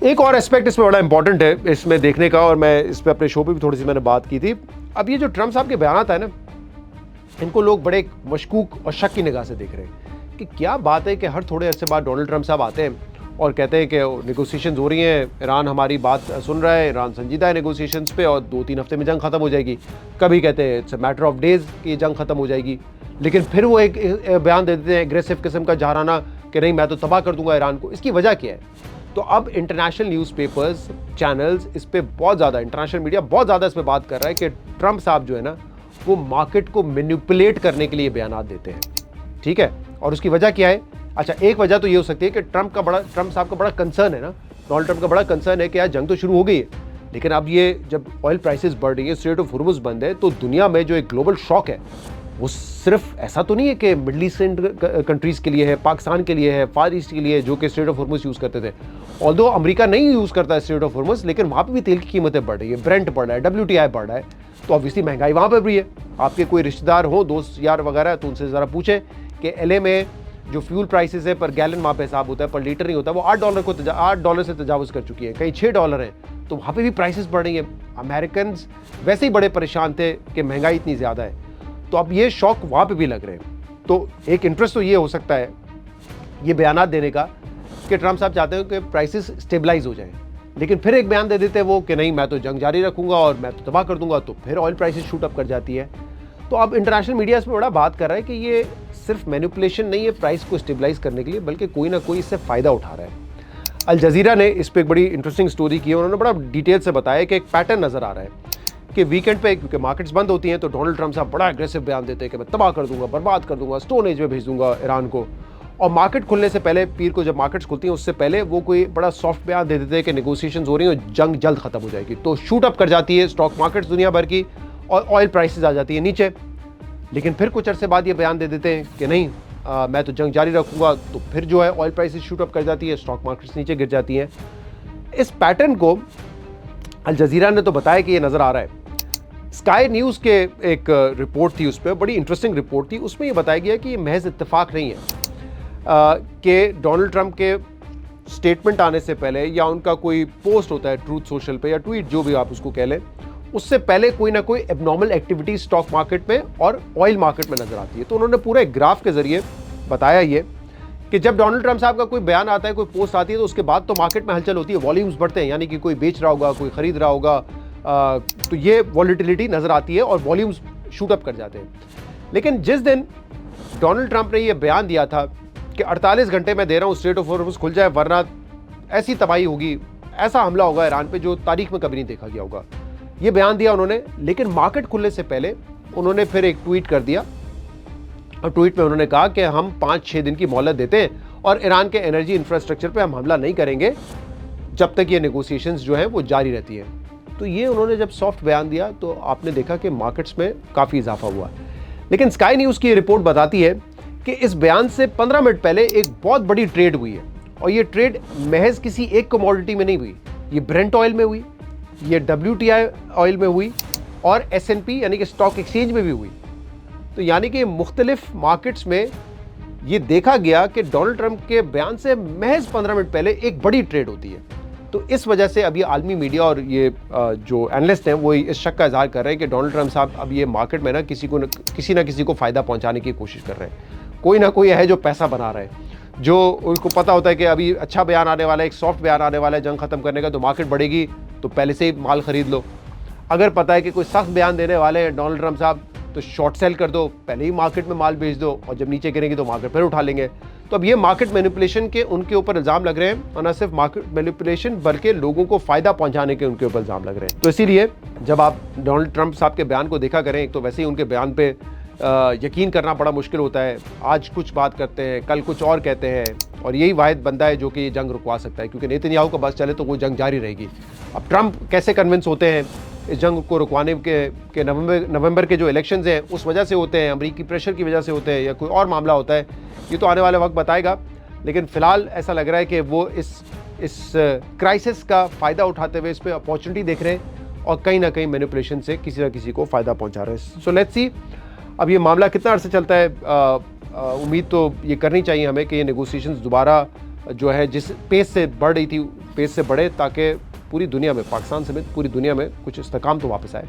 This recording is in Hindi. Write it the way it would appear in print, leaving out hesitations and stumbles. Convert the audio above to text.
एक और एस्पेक्ट इसमें बड़ा इंपॉर्टेंट है इसमें देखने का, और मैं इस पर अपने शो पे भी थोड़ी सी मैंने बात की थी। अब ये जो ट्रम्प साहब के बयान है ना, इनको लोग बड़े मशकूक और शक की निगाह से देख रहे हैं कि क्या बात है कि हर थोड़े अरसे बाद डोनाल्ड ट्रम्प साहब आते हैं और कहते हैं कि नेगोशिएशंस हो रही हैं, ईरान हमारी बात सुन रहा है, ईरान संजीदा है नेगोशिएशंस पे और 2-3 हफ्ते में जंग खत्म हो जाएगी। कभी कहते हैं it's a matter of days कि जंग खत्म हो जाएगी, लेकिन फिर वो एक बयान दे देते हैं एग्रेसिव किस्म का जहराना कि नहीं मैं तो तबाह कर दूंगा ईरान को। इसकी वजह क्या है? तो अब इंटरनेशनल न्यूज़पेपर्स, चैनल्स इस पर बहुत ज़्यादा, इंटरनेशनल मीडिया बहुत ज़्यादा इस पर बात कर रहा है कि ट्रम्प साहब जो है ना वो मार्केट को मैनिपुलेट करने के लिए बयान देते हैं। ठीक है, और उसकी वजह क्या है? अच्छा, एक वजह तो ये हो सकती है कि ट्रम्प साहब का बड़ा कंसर्न है ना, डोनाल्ड ट्रम्प का बड़ा कंसर्न है कि यार जंग तो शुरू हो गई है, लेकिन अब ये जब ऑयल प्राइसेस बढ़ रही है, स्ट्रेट ऑफ हुर्मुज़ बंद है, तो दुनिया में जो एक ग्लोबल शॉक है वो सिर्फ ऐसा तो नहीं है कि मिडल ईस्टर्न कंट्रीज़ के लिए है, पाकिस्तान के लिए है, फार ईस्ट के लिए, जो कि स्ट्रेट ऑफ हुर्मुज़ यूज़ करते थे। ऑल्दो अमेरिका नहीं यूज़ करता है स्ट्रेट ऑफ हुर्मुज़, लेकिन वहाँ पर भी तेल की कीमतें बढ़ रही है, ब्रेंट बढ़ रहा है, WTI बढ़ रहा है, तो ऑब्वियसली महंगाई वहाँ पर भी है। आपके कोई रिश्तेदार हो, दोस्त यार वगैरह, तो उनसे ज़रा पूछें कि LA में जो फ्यूल प्राइसेस है पर गैलन वहाँ पे हिसाब होता है, पर लीटर नहीं होता, वो $8 से तजावज़ कर चुकी है, कहीं $6 हैं, तो वहाँ पे भी प्राइसेस बढ़ रही हैं। अमेरिकन वैसे ही बड़े परेशान थे कि महंगाई इतनी ज़्यादा है, तो अब ये शौक वहाँ पे भी लग रहे हैं। तो एक इंटरेस्ट तो ये हो सकता है ये बयान देने का कि ट्रम्प साहब चाहते हैं कि प्राइसेस स्टेबलाइज हो जाएं, लेकिन फिर एक बयान दे देते हैं वो कि नहीं मैं तो जंग जारी रखूंगा और मैं तो तबाह कर दूंगा, तो फिर ऑयल प्राइसेस शूट अप कर जाती है। तो अब इंटरनेशनल मीडिया इसमें बड़ा बात कर रहा है कि ये सिर्फ मैनिपुलेशन नहीं है प्राइस को स्टेबलाइज करने के लिए, बल्कि कोई ना कोई इससे फ़ायदा उठा रहा है। अल जज़ीरा ने इस पर एक बड़ी इंटरेस्टिंग स्टोरी की है, उन्होंने बड़ा डिटेल से बताया कि एक पैटर्न नज़र आ रहा है कि वीकेंड पे क्योंकि मार्केट्स बंद होती हैं तो डोनाल्ड ट्रम्प साहब बड़ा एग्रेसिव बयान देते हैं कि मैं तबाह कर दूंगा, बर्बाद कर दूंगा, स्टोन एज में भेज दूंगा ईरान को, और मार्केट खुलने से पहले, पीर को जब मार्केट्स खुलती हैं उससे पहले वो कोई बड़ा सॉफ्ट बयान दे देते हैं कि नेगोशिएशंस हो रही हैं और जंग जल्द खत्म हो जाएगी, तो शूट अप कर जाती है स्टॉक मार्केट्स दुनिया भर की और ऑयल प्राइसेस आ जाती है नीचे। लेकिन फिर कुछ अर्से बाद ये बयान दे देते हैं कि नहीं मैं तो जंग जारी रखूंगा, तो फिर जो है ऑयल प्राइसेस शूट अप कर जाती है, स्टॉक मार्केट्स नीचे गिर जाती हैं। इस पैटर्न को अल जज़ीरा ने तो बताया कि ये नज़र आ रहा है। स्काई न्यूज़ के एक रिपोर्ट थी, उस पर बड़ी इंटरेस्टिंग रिपोर्ट थी, उसमें ये बताया गया कि ये महज इत्तेफाक नहीं है कि डोनाल्ड ट्रम्प के स्टेटमेंट आने से पहले या उनका कोई पोस्ट होता है ट्रूथ सोशल पे या ट्वीट जो भी आप उसको कह लें, उससे पहले कोई ना कोई एबनॉर्मल एक्टिविटी स्टॉक मार्केट में और ऑयल मार्केट में नजर आती है। तो उन्होंने पूरे एक ग्राफ के जरिए बताया ये कि जब डोनाल्ड ट्रम्प साहब का कोई बयान आता है, कोई पोस्ट आती है, तो उसके बाद तो मार्केट में हलचल होती है, वॉल्यूम्स बढ़ते हैं, यानी कि कोई बेच रहा होगा, कोई खरीद रहा होगा, तो ये वॉलिटिलिटी नजर आती है और वॉल्यूम्स शूट अप कर जाते हैं। लेकिन जिस दिन डोनाल्ड ट्रम्प ने यह बयान दिया था कि 48 घंटे में दे रहा हूँ स्ट्रेट ऑफ हॉर्मुज़ खुल जाए, वरना ऐसी तबाही होगी, ऐसा हमला होगा ईरान पे जो तारीख में कभी नहीं देखा गया होगा, ये बयान दिया उन्होंने। लेकिन मार्केट खुलने से पहले उन्होंने फिर एक ट्वीट कर दिया और ट्वीट में उन्होंने कहा कि हम 5-6 दिन की मोहलत देते हैं और ईरान के एनर्जी इंफ्रास्ट्रक्चर पे हम हमला नहीं करेंगे जब तक ये नेगोशिएशंस जो हैं वो जारी रहती है। तो ये उन्होंने जब सॉफ्ट बयान दिया तो आपने देखा कि मार्केट्स में काफ़ी इजाफा हुआ। लेकिन स्काई न्यूज़ की रिपोर्ट बताती है कि इस बयान से 15 मिनट पहले एक बहुत बड़ी ट्रेड हुई है, और ये ट्रेड महज किसी एक कमोडिटी में नहीं हुई, ये ब्रेंट ऑयल में हुई, ये WTI ऑयल में हुई और S&P यानी कि स्टॉक एक्सचेंज में भी हुई। तो यानी कि मुख्तलिफ मार्केट्स में ये देखा गया कि डोनाल्ड ट्रम्प के बयान से महज 15 मिनट पहले एक बड़ी ट्रेड होती है। तो इस वजह से अब ये आलमी मीडिया और ये जो एनालिस्ट हैं वो इस शक का इजहार कर रहे हैं कि डोनाल्ड ट्रम्प साहब अब ये मार्केट में ना किसी ना किसी को फ़ायदा पहुंचाने की कोशिश कर रहे हैं। कोई ना कोई है जो पैसा बना रहा है, जो उनको पता होता है कि अभी अच्छा बयान आने वाला है, एक सॉफ्ट बयान आने वाला है जंग खत्म करने का, तो मार्केट बढ़ेगी, तो पहले से ही माल खरीद लो। अगर पता है कि कोई सख्त बयान देने वाले हैं डोनाल्ड ट्रम्प साहब, तो शॉर्ट सेल कर दो, पहले ही मार्केट में माल बेच दो, और जब नीचे गिरेंगे तो मार्केट फिर उठा लेंगे। तो अब ये मार्केट मैनिपुलेशन के उनके ऊपर इल्ज़ाम लग रहे हैं, और न सिर्फ मार्केट मैनिपुलेशन बल्कि लोगों को फ़ायदा पहुंचाने के उनके ऊपर इल्ज़ाम लग रहे हैं। तो इसीलिए जब आप डोनाल्ड ट्रम्प साहब के बयान को देखा करें, एक तो वैसे ही उनके बयान पे यकीन करना बड़ा मुश्किल होता है, आज कुछ बात करते हैं, कल कुछ और कहते हैं, और यही वाहिद बंदा है जो कि ये जंग रुकवा सकता है, क्योंकि नेतन्याहू का बस चले तो वो जंग जारी रहेगी। अब ट्रम्प कैसे कन्विंस होते हैं इस जंग को रुकवाने के नवंबर के जो इलेक्शंस हैं उस वजह से होते हैं, अमरीकी प्रेशर की वजह से होते हैं, या कोई और मामला होता है, ये तो आने वाला वक्त बताएगा। लेकिन फ़िलहाल ऐसा लग रहा है कि वो इस क्राइसिस का फ़ायदा उठाते हुए इस पर अपॉर्चुनिटी देख रहे हैं और कहीं ना कहीं मैनिपुलेशन से किसी ना किसी को फ़ायदा पहुंचा रहे हैं। सो लेट्स सी अब ये मामला कितना अर्से चलता है। उम्मीद तो ये करनी चाहिए हमें कि ये नेगोशिएशंस दोबारा जो है जिस पेस से बढ़ रही थी पेस से बढ़े, ताकि पूरी दुनिया में, पाकिस्तान समेत पूरी दुनिया में कुछ इस्तेकाम तो वापस आए।